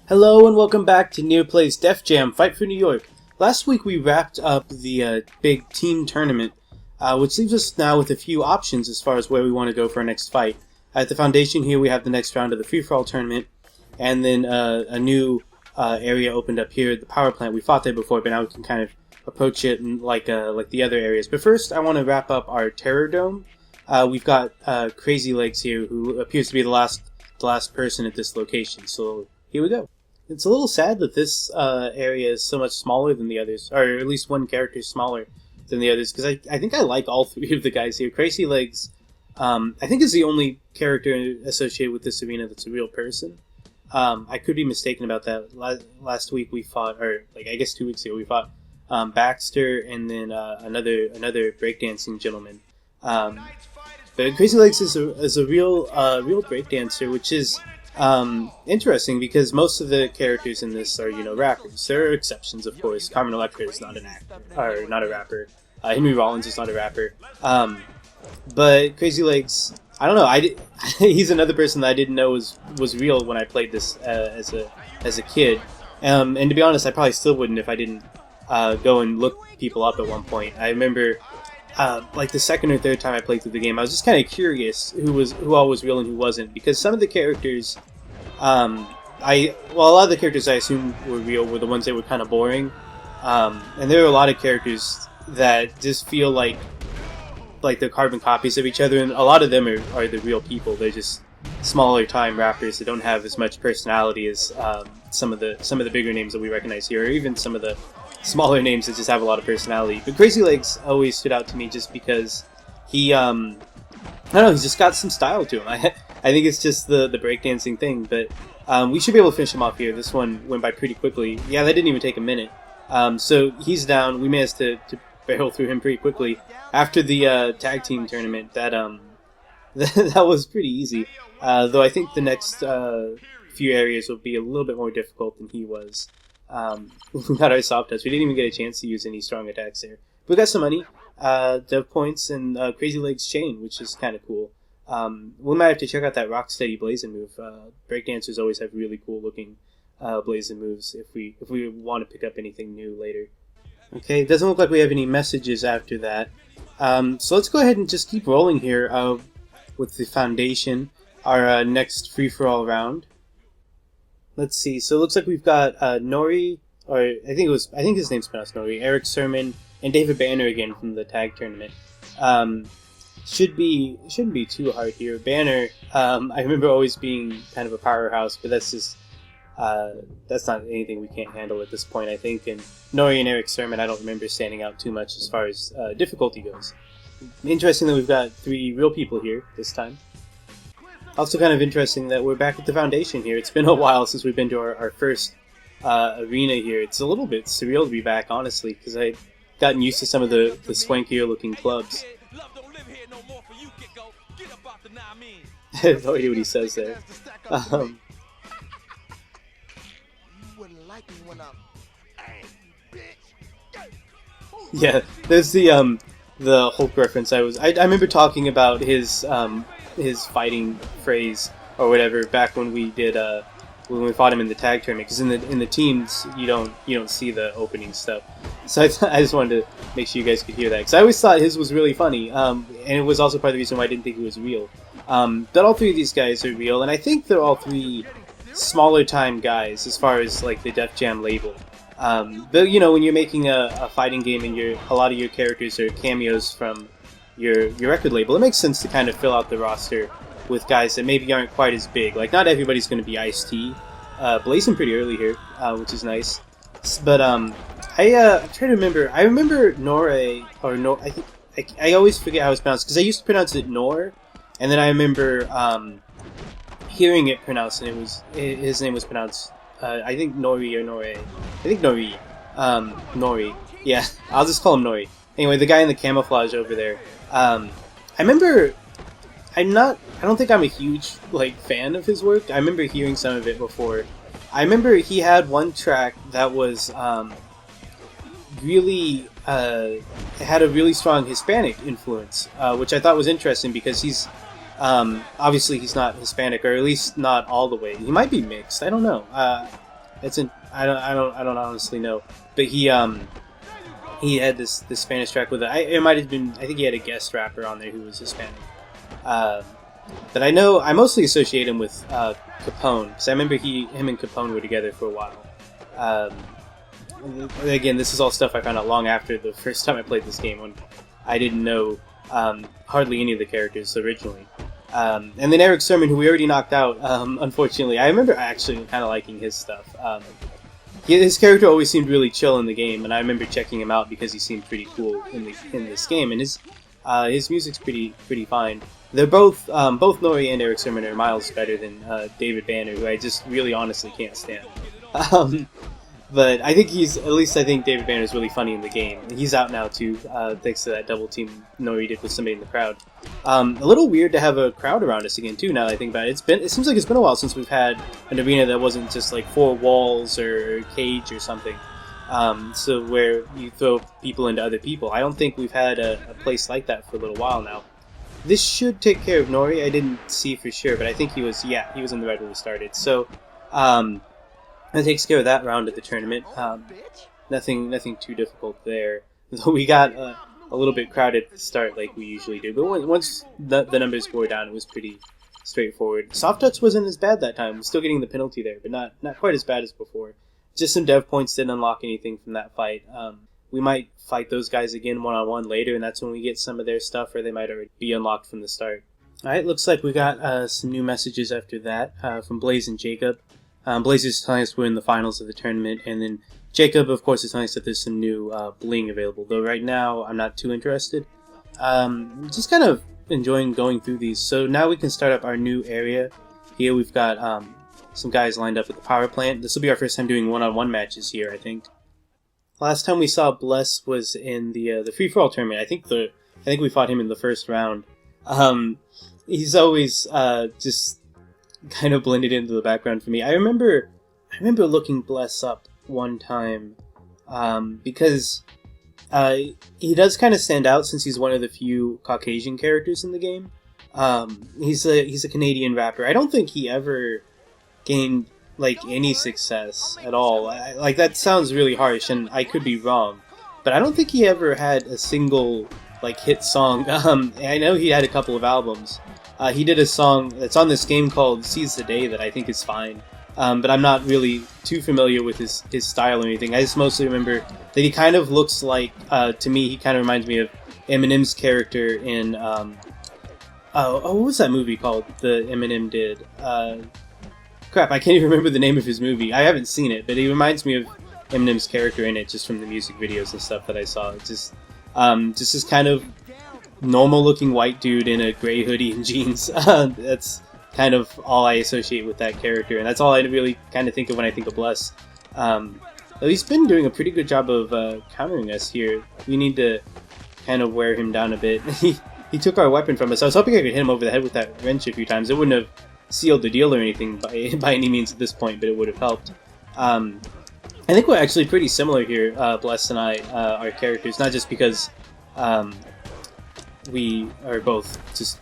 Hello and welcome back to Nearplay's Def Jam Fight for New York. Last week we wrapped up the big team tournament, which leaves us now with a few options as far as where we want to go for our next fight. At the foundation here we have the next round of the free-for-all tournament, and then a new area opened up here, the power plant. We fought there before, but now we can kind of approach it like the other areas. But first I want to wrap up our Terror Dome. We've got Crazy Legs here, who appears to be the last person at this location, so here we go. It's a little sad that this area is so much smaller than the others, or at least one character is smaller than the others, because I think I like all three of the guys here. Crazy Legs, I think, is the only character associated with this arena that's a real person. I could be mistaken about that. Last week we fought, or I guess 2 weeks ago, we fought Baxter and then another breakdancing gentleman. But Crazy Legs is a real breakdancer, which is interesting because most of the characters in this are, rappers. There are exceptions, of course. Carmen Electra is not an actor, or not a rapper. Henry Rollins is not a rapper. But Crazy Legs, I don't know. He's another person that I didn't know was real when I played this as a kid. And to be honest, I probably still wouldn't if I didn't go and look people up at one point. I remember, the second or third time I played through the game, I was just kind of curious who all was real and who wasn't, because some of the characters, a lot of the characters I assumed were real were the ones that were kind of boring, and there are a lot of characters that just feel like they're carbon copies of each other, and a lot of them are the real people. They're just smaller time rappers that don't have as much personality as some of the bigger names that we recognize here, or even some of the smaller names that just have a lot of personality. But Crazy Legs always stood out to me just because he, I don't know, he's just got some style to him. I think it's just the breakdancing thing, but we should be able to finish him off here. This one went by pretty quickly. Yeah, that didn't even take a minute. So he's down. We managed to barrel through him pretty quickly. After the tag team tournament, that was pretty easy. Though I think the next few areas will be a little bit more difficult than he was. We got our soft touch. We didn't even get a chance to use any strong attacks there. We got some money, dev points, and Crazy Legs chain, which is kind of cool. We might have to check out that Rocksteady Blazing move. Breakdancers always have really cool looking blazing moves if we want to pick up anything new later. Okay, it doesn't look like we have any messages after that. So let's go ahead and just keep rolling here with the foundation, our next free-for-all round. Let's see. So it looks like we've got Nori, or I think his name's pronounced Nori, Eric Sermon, and David Banner again from the tag tournament. Shouldn't be too hard here. Banner, I remember always being kind of a powerhouse, but that's not anything we can't handle at this point, I think. And Nori and Eric Sermon, I don't remember standing out too much as far as difficulty goes. Interesting that we've got 3 real people here this time. Also kind of interesting that we're back at the foundation here. It's been a while since we've been to our first arena here. It's a little bit surreal to be back, honestly, because I've gotten used to some of the swankier looking clubs. I have no idea what he says there. Yeah, there's the Hulk reference. I remember talking about his fighting phrase or whatever back when we did when we fought him in the tag tournament, because in the teams you don't see the opening stuff. So I just wanted to make sure you guys could hear that, because I always thought his was really funny, and it was also part of the reason why I didn't think he was real. But all 3 of these guys are real, and I think they're all 3 smaller time guys as far as the Def Jam label. But when you're making a fighting game and a lot of your characters are cameos from your record label, it makes sense to kind of fill out the roster with guys that maybe aren't quite as big. Not everybody's going to be Ice-T. Blazing pretty early here, which is nice. But I'm trying to remember. I remember Nore, or Nor. I always forget how it's pronounced, because I used to pronounce it Nor, and then I remember hearing it pronounced, and his name was pronounced I think Nori or Nore. I think Nori. Nori. Yeah, I'll just call him Nori. Anyway, the guy in the camouflage over there. I remember. I don't think I'm a huge fan of his work. I remember hearing some of it before. I remember he had one track that was really had a really strong Hispanic influence, which I thought was interesting because he's obviously he's not Hispanic, or at least not all the way. He might be mixed. I don't know. It's an I don't honestly know, but he had this Spanish track with it. It might have been, I think he had a guest rapper on there who was Hispanic. But I mostly associate him with Capone, because I remember him and Capone were together for a while. Again, this is all stuff I found out long after the first time I played this game, when I didn't know hardly any of the characters originally. And then Eric Sermon, who we already knocked out, unfortunately. I remember actually kind of liking his stuff. His character always seemed really chill in the game, and I remember checking him out because he seemed pretty cool in this game, and his music's pretty fine. They're both Nori and Eric Sermon are miles better than David Banner, who I just really honestly can't stand. But I think I think David Banner is really funny in the game. He's out now too, thanks to that double team Nori did with somebody in the crowd. A little weird to have a crowd around us again too, now that I think about it. It seems like it's been a while since we've had an arena that wasn't just like 4 walls or a cage or something. So where you throw people into other people. I don't think we've had a place like that for a little while now. This should take care of Nori. I didn't see for sure, but I think he was in the red when we started. So, that takes care of that round of the tournament. Nothing too difficult there. Though we got a little bit crowded at the start, like we usually do. But once the numbers bore down, it was pretty straightforward. Soft touch wasn't as bad that time. We're still getting the penalty there, but not quite as bad as before. Just some dev points didn't unlock anything from that fight. We might fight those guys again one-on-one later, and that's when we get some of their stuff, or they might already be unlocked from the start. Alright, looks like we got some new messages after that from Blaze and Jacob. Blaze is telling us we're in the finals of the tournament, and then Jacob, of course, is telling us that there's some new bling available, though right now I'm not too interested. Just kind of enjoying going through these. So now we can start up our new area. Here we've got some guys lined up at the power plant. This will be our first time doing one-on-one matches here, I think. Last time we saw Bless was in the free-for-all tournament. I think we fought him in the first round. He's always just kind of blended into the background for me. I remember looking Bless up one time because he does kind of stand out since he's one of the few Caucasian characters in the game. He's a Canadian rapper. I don't think he ever gained like any success at all. Like, that sounds really harsh, and I could be wrong, but I don't think he ever had a single like hit song. I know he had a couple of albums. He did a song that's on this game called Seize the Day that I think is fine, but I'm not really too familiar with his style or anything. I just mostly remember that he kind of looks like, to me, he kind of reminds me of Eminem's character in what was that movie called that Eminem did? Crap, I can't even remember the name of his movie. I haven't seen it, but he reminds me of Eminem's character in it just from the music videos and stuff that I saw. It's just this kind of normal-looking white dude in a gray hoodie and jeans. That's kind of all I associate with that character, and that's all I really kind of think of when I think of Bless. He's been doing a pretty good job of countering us here. We need to kind of wear him down a bit. He took our weapon from us. I was hoping I could hit him over the head with that wrench a few times. It wouldn't have sealed the deal or anything by any means at this point, but it would have helped. I think we're actually pretty similar here, Bless and I, our characters, not just because we are both just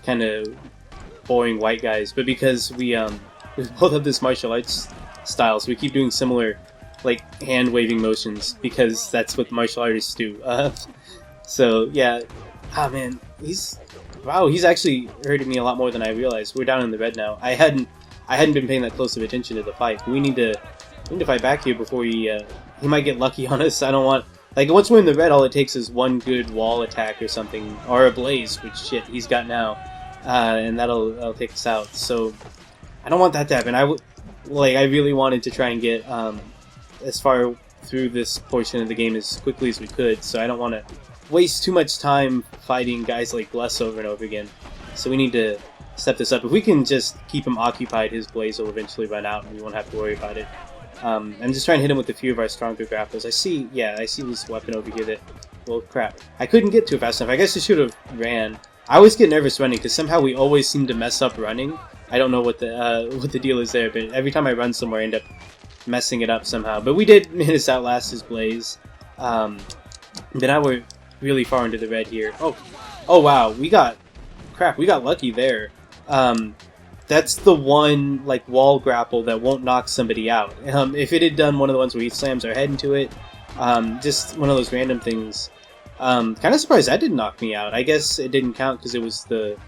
kind of boring white guys, but because we both have this martial arts style, so we keep doing similar like hand waving motions because that's what martial artists do. So yeah, man, he's actually hurting me a lot more than I realized. We're down in the red now. I hadn't been paying that close of attention to the fight. We need to fight back here before he might get lucky on us. I don't want, like, once we're in the red, all it takes is one good wall attack or something, or a blaze, which shit he's got now, and that'll take us out. So I don't want that to happen. I really wanted to try and get as far through this portion of the game as quickly as we could. So I don't want to waste too much time fighting guys like Bless over and over again. So we need to step this up. If we can just keep him occupied, his blaze will eventually run out and we won't have to worry about it. I'm just trying to hit him with a few of our stronger grapples. I see this weapon over here that, well, crap. I couldn't get to it fast enough. I guess I should have ran. I always get nervous running because somehow we always seem to mess up running. I don't know what the deal is there, but every time I run somewhere I end up messing it up somehow. But we did manage to outlast his blaze. But now we're really far into the red here. Oh wow, we got lucky there. that's the one like wall grapple that won't knock somebody out. If it had done one of the ones where he slams our head into it, just one of those random things. Kind of surprised that didn't knock me out. I guess it didn't count because it was the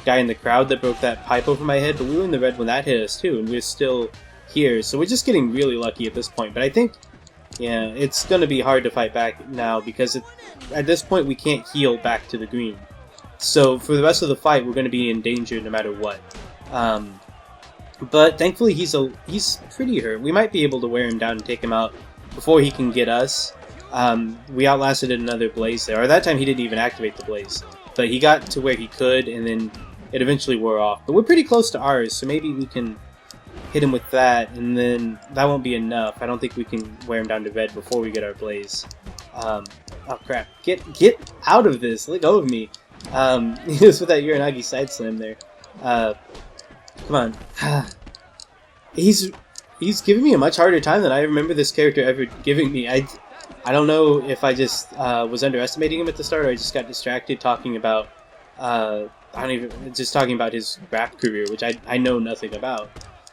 guy in the crowd that broke that pipe over my head, but we were in the red when that hit us too, and we're still here, so we're just getting really lucky at this point. But I think, yeah, it's going to be hard to fight back now because at this point we can't heal back to the green. So for the rest of the fight, we're going to be in danger no matter what. But thankfully he's pretty hurt. We might be able to wear him down and take him out before he can get us. We outlasted another blaze there. Or that time he didn't even activate the blaze. But he got to where he could, and then it eventually wore off. But we're pretty close to ours, so maybe we can hit him with that, and then that won't be enough. I don't think we can wear him down to red before we get our blaze. Oh crap. Get out of this! Let go of me! Just with that Uranagi side slam there. Come on. He's giving me a much harder time than I remember this character ever giving me. I don't know if I just was underestimating him at the start, or I just got distracted talking about just talking about his rap career, which I know nothing about,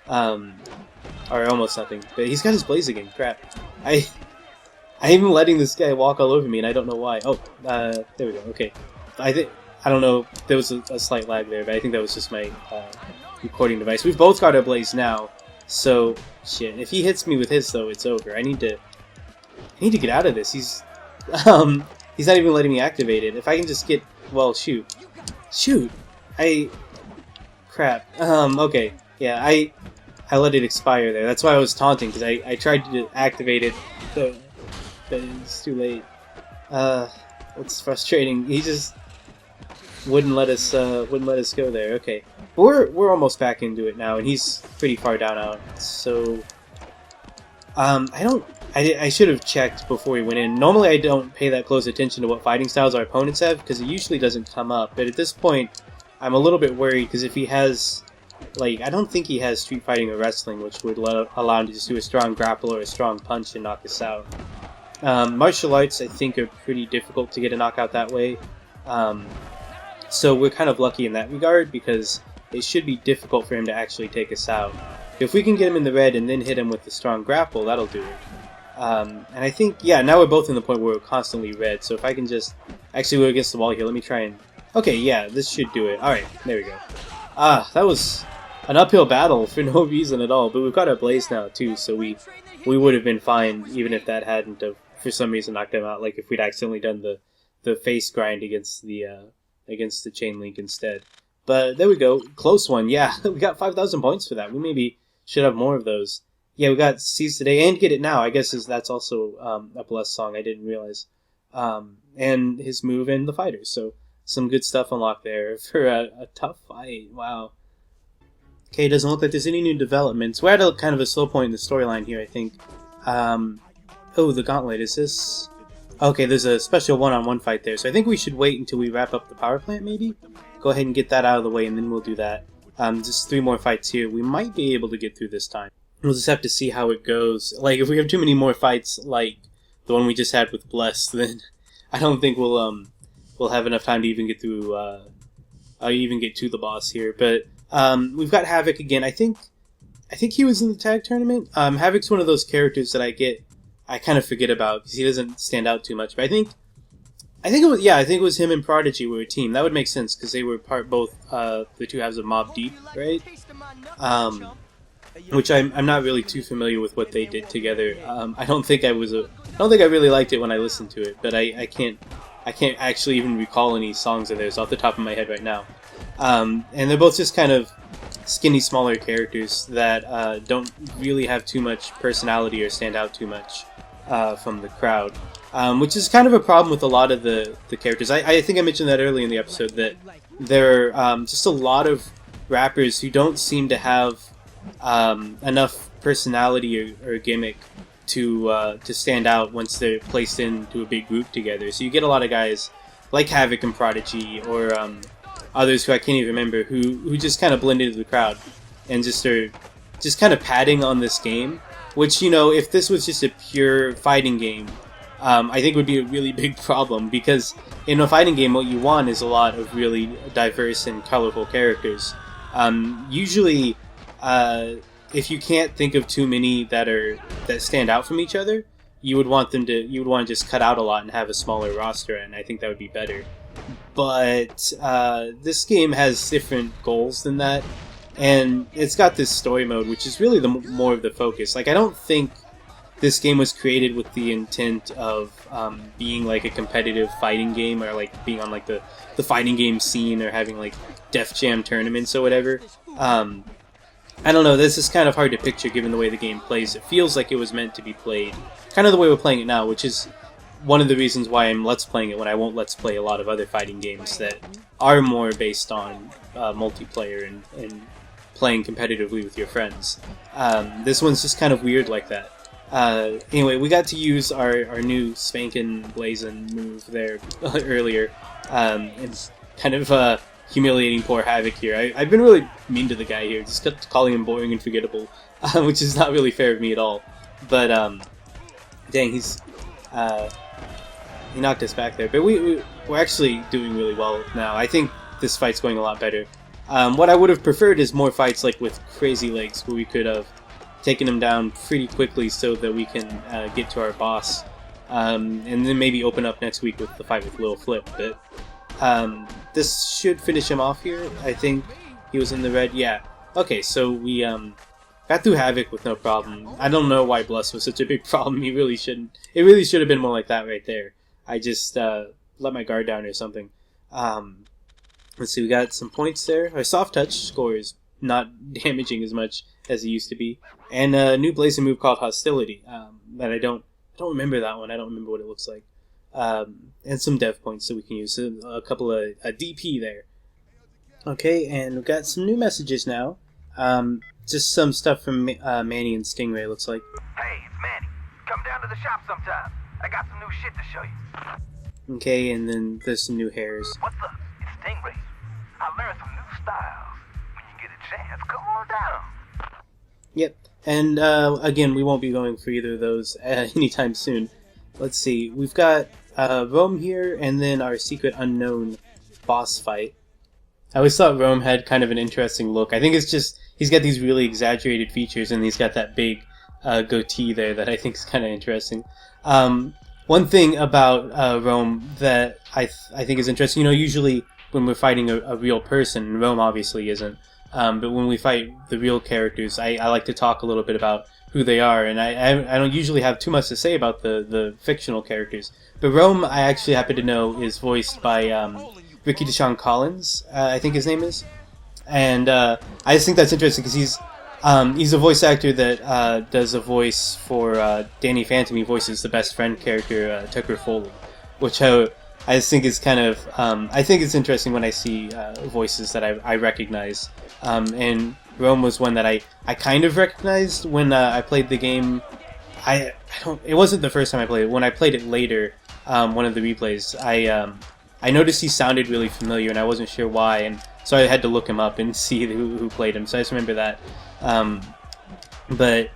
or almost nothing. But he's got his blaze again. Crap! I'm even letting this guy walk all over me, and I don't know why. Oh, there we go. Okay, I don't know. There was a slight lag there, but I think that was just my recording device. We've both got our blaze now, so shit. If he hits me with his though, it's over. I need to get out of this. He's not even letting me activate it. If I can just get, well, shoot, crap. Okay, yeah, I let it expire there. That's why I was taunting, because I tried to activate it, but it's too late. It's frustrating. He just wouldn't let us go there. Okay, but we're almost back into it now, and he's pretty far down out. So I should have checked before we went in. Normally I don't pay that close attention to what fighting styles our opponents have, because it usually doesn't come up. But at this point, I'm a little bit worried, because if he has, like, I don't think he has street fighting or wrestling, which would allow him to just do a strong grapple or a strong punch and knock us out. Martial arts, I think, are pretty difficult to get a knockout that way. So we're kind of lucky in that regard, because it should be difficult for him to actually take us out. If we can get him in the red and then hit him with the strong grapple, that'll do it. And I think, yeah, now we're both in the point where we're constantly red, so if I can just... Actually, we're against the wall here, let me try and... Okay, yeah, this should do it. Alright, there we go. That was an uphill battle for no reason at all, but we've got our blaze now, too, so we would have been fine, even if that hadn't have, for some reason, knocked him out, like if we'd accidentally done the face grind against the chain link instead. But there we go, close one, yeah, we got 5,000 points for that. We maybe should have more of those. Yeah, we got Seize Today and Get It Now. I guess that's also a blessed song. I didn't realize. And his move and the fighters. So some good stuff unlocked there for a tough fight. Wow. Okay, it doesn't look like there's any new developments. We're at a kind of a slow point in the storyline here, I think. Oh, the gauntlet. Is this... Okay, there's a special one-on-one fight there. So I think we should wait until we wrap up the power plant, maybe? Go ahead and get that out of the way, and then we'll do that. Just 3 more fights here. We might be able to get through this time. We'll just have to see how it goes. Like, if we have too many more fights like the one we just had with Bless, then I don't think we'll have enough time to even get through, even get to the boss here. But we've got Havoc again. I think he was in the tag tournament. Havoc's one of those characters that I kind of forget about because he doesn't stand out too much. But I think it was him and Prodigy were a team. That would make sense because they were both the two halves of Mobb Deep, right? Which I'm not really too familiar with what they did together. I don't think I really liked it when I listened to it, but I can't actually even recall any songs of theirs off the top of my head right now. And they're both just kind of skinny, smaller characters that don't really have too much personality or stand out too much from the crowd. Which is kind of a problem with a lot of the characters. I think I mentioned that early in the episode, that there are just a lot of rappers who don't seem to have enough personality or gimmick to stand out once they're placed into a big group together. So you get a lot of guys like Havoc and Prodigy, or others who I can't even remember, who just kind of blend into the crowd and just are just kind of padding on this game. Which, you know, if this was just a pure fighting game, I think would be a really big problem, because in a fighting game what you want is a lot of really diverse and colorful characters. Usually, if you can't think of too many that stand out from each other, you would want to just cut out a lot and have a smaller roster, and I think that would be better. But this game has different goals than that, and it's got this story mode, which is really more of the focus. Like, I don't think this game was created with the intent of being like a competitive fighting game, or like being on like the fighting game scene, or having like Def Jam tournaments or whatever. I don't know, this is kind of hard to picture given the way the game plays. It feels like it was meant to be played kind of the way we're playing it now, which is one of the reasons why I'm Let's Playing it when I won't Let's Play a lot of other fighting games that are more based on multiplayer and playing competitively with your friends. This one's just kind of weird like that. Anyway, we got to use our new spankin' blazin' move there earlier. It's kind of humiliating poor Havoc here. I've been really mean to the guy here, just kept calling him boring and forgettable, which is not really fair of me at all. But, dang, he knocked us back there. But we're actually doing really well now. I think this fight's going a lot better. What I would have preferred is more fights like with Crazy Legs, where we could have taken him down pretty quickly so that we can get to our boss. And then maybe open up next week with the fight with Lil Flip. But this should finish him off here. I think he was in the red. Yeah. Okay, so we got through Havoc with no problem. I don't know why Bless was such a big problem. He really shouldn't. It really should have been more like that right there. I just let my guard down or something. Let's see, we got some points there. Our soft touch score is not damaging as much as it used to be. And a new blazing move called Hostility. That I don't remember that one. I don't remember what it looks like. And some dev points that we can use. A couple of DP there. Okay, and we've got some new messages now. Just some stuff from Manny and Stingray, looks like. Hey, it's Manny. Come down to the shop sometime. I got some new shit to show you. Okay, and then there's some new hairs. What's up? It's Stingray. I learned some new styles. When you get a chance, come on down. Yep, and again, we won't be going for either of those anytime soon. Let's see, we've got Rome here, and then our secret unknown boss fight. I always thought Rome had kind of an interesting look. I think it's just, he's got these really exaggerated features, and he's got that big goatee there that I think is kind of interesting. One thing about Rome that I think is interesting, you know, usually when we're fighting a real person, Rome obviously isn't, but when we fight the real characters, I like to talk a little bit about who they are, and I don't usually have too much to say about the fictional characters. But Rome, I actually happen to know, is voiced by Ricky Deshawn Collins, I think his name is. And I just think that's interesting because he's a voice actor that does a voice for Danny Phantom. He voices the best friend character, Tucker Foley, which I just think is kind of, I think it's interesting when I see voices that I recognize. And Rome was one that I kind of recognized when I played the game. It wasn't the first time I played it. When I played it later, one of the replays, I noticed he sounded really familiar, and I wasn't sure why, and so I had to look him up and see who played him. So I just remember that. But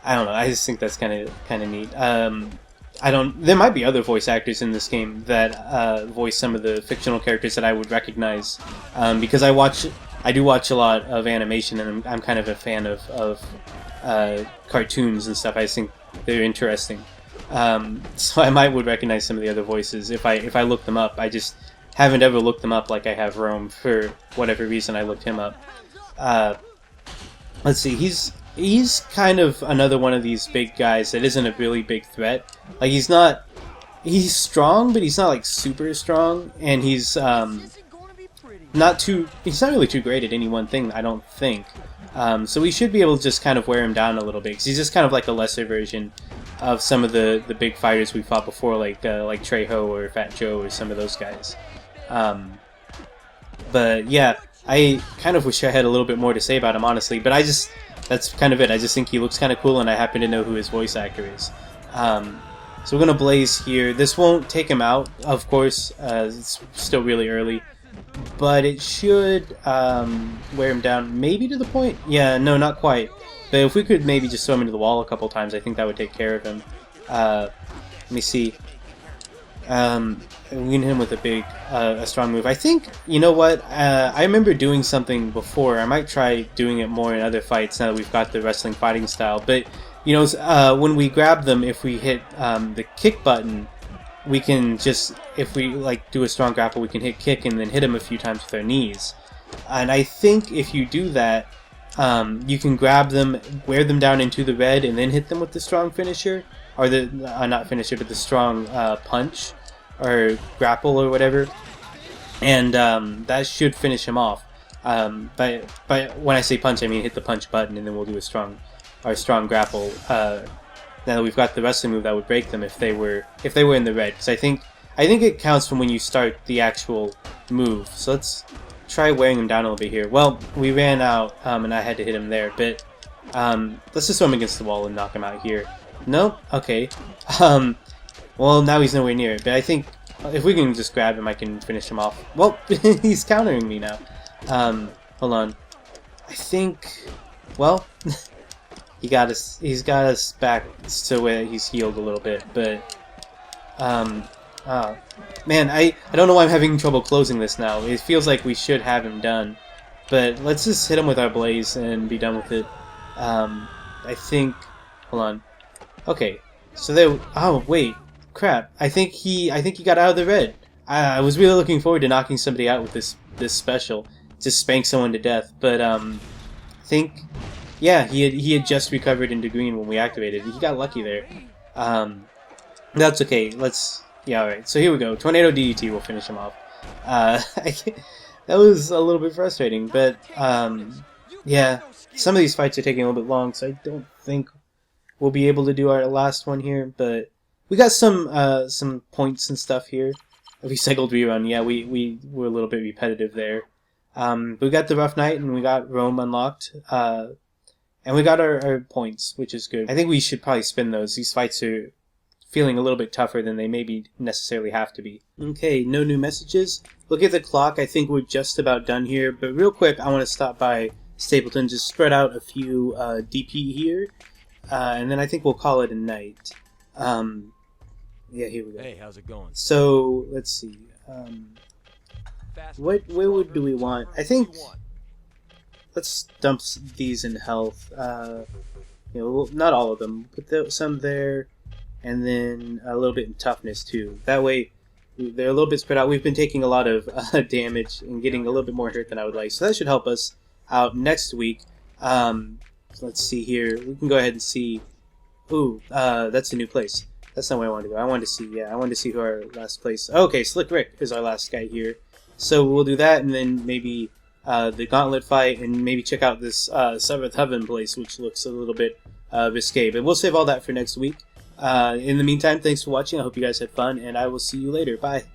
I don't know. I just think that's kind of neat. There might be other voice actors in this game that voice some of the fictional characters that I would recognize, because I do watch a lot of animation, and I'm kind of a fan of cartoons and stuff. I just think they're interesting. So I would recognize some of the other voices if I look them up. I just haven't ever looked them up like I have Rome. For whatever reason, I looked him up. Let's see, he's kind of another one of these big guys that isn't a really big threat. Like, he's strong, but he's not like super strong, and he's not really too great at any one thing, I don't think. So we should be able to just kind of wear him down a little bit, because he's just kind of like a lesser version of some of the big fighters we fought before, like Trejo or Fat Joe or some of those guys. But yeah, I kind of wish I had a little bit more to say about him, honestly, but that's kind of it. I just think he looks kind of cool, and I happen to know who his voice actor is. So we're going to blaze here. This won't take him out, of course. It's still really early. But it should wear him down, maybe to the point? Yeah, no, not quite. But if we could maybe just throw him into the wall a couple times, I think that would take care of him. Let me see. And we can hit him with a big, a strong move. I think, you know what, I remember doing something before. I might try doing it more in other fights now that we've got the wrestling fighting style. But, you know, when we grab them, if we hit the kick button, we can just, if we like do a strong grapple, we can hit kick and then hit them a few times with our knees. And I think if you do that, you can grab them, wear them down into the red, and then hit them with the strong finisher. Or the, not finisher, but the strong punch, or grapple, or whatever. And that should finish him off. But when I say punch, I mean hit the punch button, and then we'll do our strong grapple. Now that we've got the wrestling move that would break them if they were in the red. Because I think it counts from when you start the actual move. So let's try wearing him down a little bit here. Well, we ran out, and I had to hit him there. But let's just throw him against the wall and knock him out here. Nope. Okay. Well, now he's nowhere near it, but I think if we can just grab him, I can finish him off. Well, he's countering me now. Hold on. I think, well, he's got us back to where he's healed a little bit, but, man, I don't know why I'm having trouble closing this now. It feels like we should have him done, but let's just hit him with our blaze and be done with it. I think, hold on. Okay, so there. Oh wait, crap! I think he got out of the red. I was really looking forward to knocking somebody out with this special, to spank someone to death. But I think, yeah, he had just recovered into green when we activated. He got lucky there. That's okay. Yeah, all right. So here we go. Tornado DDT will finish him off. That was a little bit frustrating, but yeah, some of these fights are taking a little bit long, so I don't think we'll be able to do our last one here, but we got some points and stuff here. Recycled rerun, yeah, we were a little bit repetitive there. We got the Rough Night and we got Rome unlocked, and we got our points, which is good. I think we should probably spin those. These fights are feeling a little bit tougher than they maybe necessarily have to be. Okay, no new messages. Look at the clock. I think we're just about done here, but real quick, I want to stop by Stapleton, just spread out a few DP here. And then I think we'll call it a night. Yeah, here we go. Hey, how's it going? So, let's see. Where do we want? I think let's dump these in health. You know, not all of them. Put some there, and then a little bit in toughness too. That way, they're a little bit spread out. We've been taking a lot of damage and getting a little bit more hurt than I would like. So that should help us out next week. Let's see here. We can go ahead and see. Ooh, that's a new place. That's not where I wanted to go. I wanted to see, yeah, I wanted to see who our last place. Okay, Slick Rick is our last guy here. So we'll do that, and then maybe the Gauntlet fight, and maybe check out this Seventh Heaven place, which looks a little bit risque. But we'll save all that for next week. In the meantime, thanks for watching. I hope you guys had fun, and I will see you later. Bye.